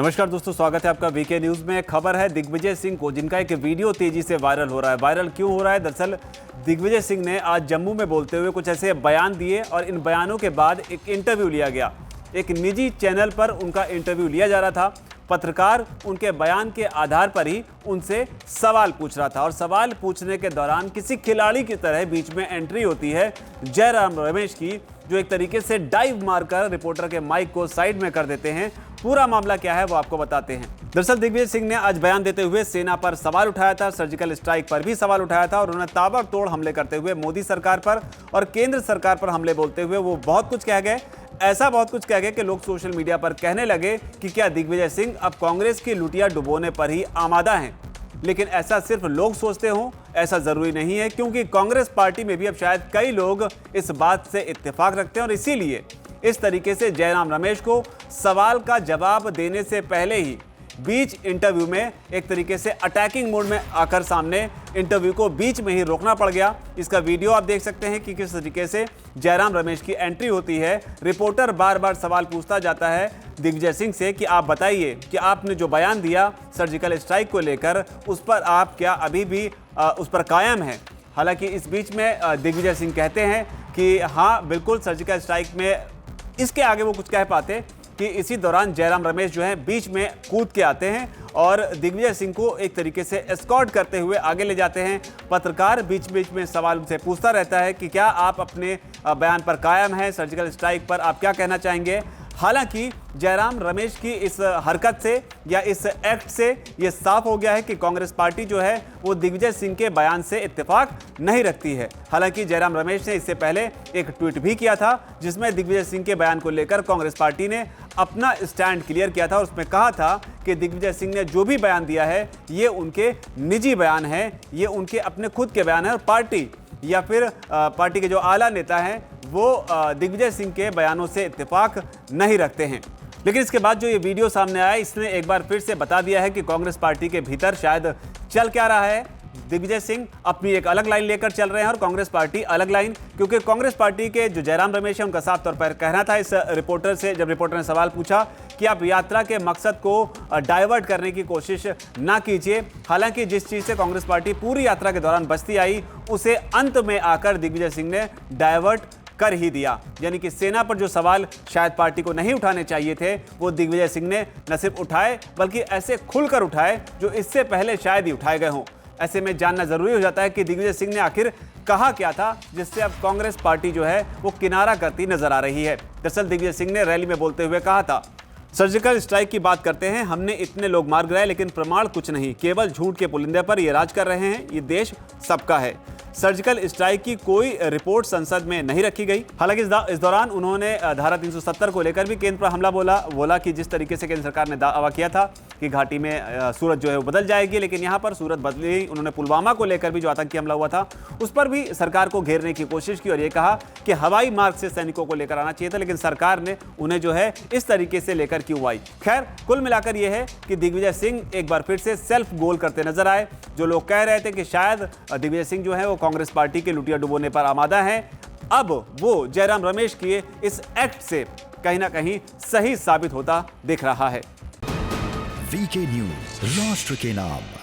नमस्कार दोस्तों, स्वागत है आपका वीके न्यूज में। खबर है दिग्विजय सिंह को, जिनका एक वीडियो तेजी से वायरल हो रहा है। वायरल क्यों हो रहा है? दरअसल दिग्विजय सिंह ने आज जम्मू में बोलते हुए कुछ ऐसे बयान दिए और इन बयानों के बाद एक इंटरव्यू लिया गया। एक निजी चैनल पर उनका इंटरव्यू लिया जा रहा था। पत्रकार उनके बयान के आधार पर ही उनसे सवाल पूछ रहा था और सवाल पूछने के दौरान किसी खिलाड़ी की तरह बीच में एंट्री होती है जयराम रमेश की, जो एक तरीके से डाइव मारकर रिपोर्टर के माइक को साइड में कर देते हैं। पूरा मामला क्या है वो आपको बताते हैं। दरअसल दिग्विजय सिंह ने आज बयान देते हुए सेना पर सवाल उठाया था, सर्जिकल स्ट्राइक पर भी सवाल उठाया था और उन्होंने ताबड़तोड़ हमले करते हुए मोदी सरकार पर और केंद्र सरकार पर हमले बोलते हुए वो बहुत कुछ कह गए। ऐसा बहुत कुछ कह गए कि लोग सोशल मीडिया पर कहने लगे कि क्या दिग्विजय सिंह अब कांग्रेस की लुटिया डुबोने पर ही आमादा हैं। लेकिन ऐसा सिर्फ लोग सोचते हों, ऐसा जरूरी नहीं है, क्योंकि कांग्रेस पार्टी में भी अब शायद कई लोग इस बात से इत्तेफाक रखते हैं और इसीलिए इस तरीके से जयराम रमेश को सवाल का जवाब देने से पहले ही बीच इंटरव्यू में एक तरीके से अटैकिंग मोड में आकर सामने इंटरव्यू को बीच में ही रोकना पड़ गया। इसका वीडियो आप देख सकते हैं कि किस तरीके से जयराम रमेश की एंट्री होती है। रिपोर्टर बार बार सवाल पूछता जाता है दिग्विजय सिंह से कि आप बताइए कि आपने जो बयान दिया सर्जिकल स्ट्राइक को लेकर, उस पर आप क्या अभी भी उस पर कायम हैं। हालांकि इस बीच में दिग्विजय सिंह कहते हैं कि हाँ बिल्कुल सर्जिकल स्ट्राइक में, इसके आगे वो कुछ कह पाते कि इसी दौरान जयराम रमेश जो है बीच में कूद के आते हैं और दिग्विजय सिंह को एक तरीके से एस्कॉर्ट करते हुए आगे ले जाते हैं। पत्रकार बीच बीच में सवाल उनसे पूछता रहता है कि क्या आप अपने बयान पर कायम हैं, सर्जिकल स्ट्राइक पर आप क्या कहना चाहेंगे। हालांकि जयराम रमेश की इस हरकत से या इस एक्ट से ये साफ हो गया है कि कांग्रेस पार्टी जो है वो दिग्विजय सिंह के बयान से इत्तेफाक नहीं रखती है। हालांकि जयराम रमेश ने इससे पहले एक ट्वीट भी किया था जिसमें दिग्विजय सिंह के बयान को लेकर कांग्रेस पार्टी ने अपना स्टैंड क्लियर किया था और उसमें कहा था कि दिग्विजय सिंह ने जो भी बयान दिया है ये उनके निजी बयान है, ये उनके अपने खुद के बयान है और पार्टी या फिर पार्टी के जो आला नेता हैं वो दिग्विजय सिंह के बयानों से इत्तेफाक नहीं रखते हैं। लेकिन इसके बाद जो ये वीडियो सामने आया, इसने एक बार फिर से बता दिया है कि कांग्रेस पार्टी के भीतर शायद चल क्या रहा है। दिग्विजय सिंह अपनी एक अलग लाइन लेकर चल रहे हैं और कांग्रेस पार्टी अलग लाइन, क्योंकि कांग्रेस पार्टी के जो जयराम रमेश है उनका साफ तौर पर कहना था इस रिपोर्टर से, जब रिपोर्टर ने सवाल पूछा कि आप यात्रा के मकसद को डाइवर्ट करने की कोशिश ना कीजिए। हालांकि जिस चीज़ से कांग्रेस पार्टी पूरी यात्रा के दौरान बचती आई उसे अंत में आकर दिग्विजय सिंह ने डाइवर्ट कर ही दिया। यानी कि सेना पर जो सवाल शायद पार्टी को नहीं उठाने चाहिए थे वो दिग्विजय सिंह ने न सिर्फ उठाए बल्कि ऐसे खुलकर उठाए जो इससे पहले शायद ही उठाए गए हों। ऐसे में जानना जरूरी हो जाता है कि दिग्विजय सिंह ने आखिर कहा क्या था जिससे अब कांग्रेस पार्टी जो है वो किनारा करती नजर आ रही है। दरअसल दिग्विजय सिंह ने रैली में बोलते हुए कहा था, सर्जिकल स्ट्राइक की बात करते हैं, हमने इतने लोग मार गिराए लेकिन प्रमाण कुछ नहीं, केवल झूठ के पुलिंदे पर ये राज कर रहे हैं, ये देश सबका है। सर्जिकल स्ट्राइक की कोई रिपोर्ट संसद में नहीं रखी गई। हालांकि इस दौरान उन्होंने धारा 370 को लेकर भी केंद्र पर हमला बोला कि जिस तरीके से केंद्र सरकार ने दावा किया था कि घाटी में सूरत जो है वो बदल जाएगी, लेकिन यहाँ पर सूरत बदली। उन्होंने पुलवामा को लेकर भी जो आतंकी हमला हुआ था उस पर भी सरकार को घेरने की कोशिश की और ये कहा कि हवाई मार्ग से सैनिकों को लेकर आना चाहिए था, लेकिन सरकार ने उन्हें जो है इस तरीके से लेकर क्यों आई। खैर कुल मिलाकर यह है कि दिग्विजय सिंह एक बार फिर से सेल्फ गोल करते नजर आए। जो लोग कह रहे थे कि शायद दिग्विजय सिंह जो है वो कांग्रेस पार्टी के लुटिया डुबोने पर आमादा हैं, अब वो जयराम रमेश के इस एक्ट से कहीं ना कहीं सही साबित होता दिख रहा है। वीके न्यूज, राष्ट्र के नाम।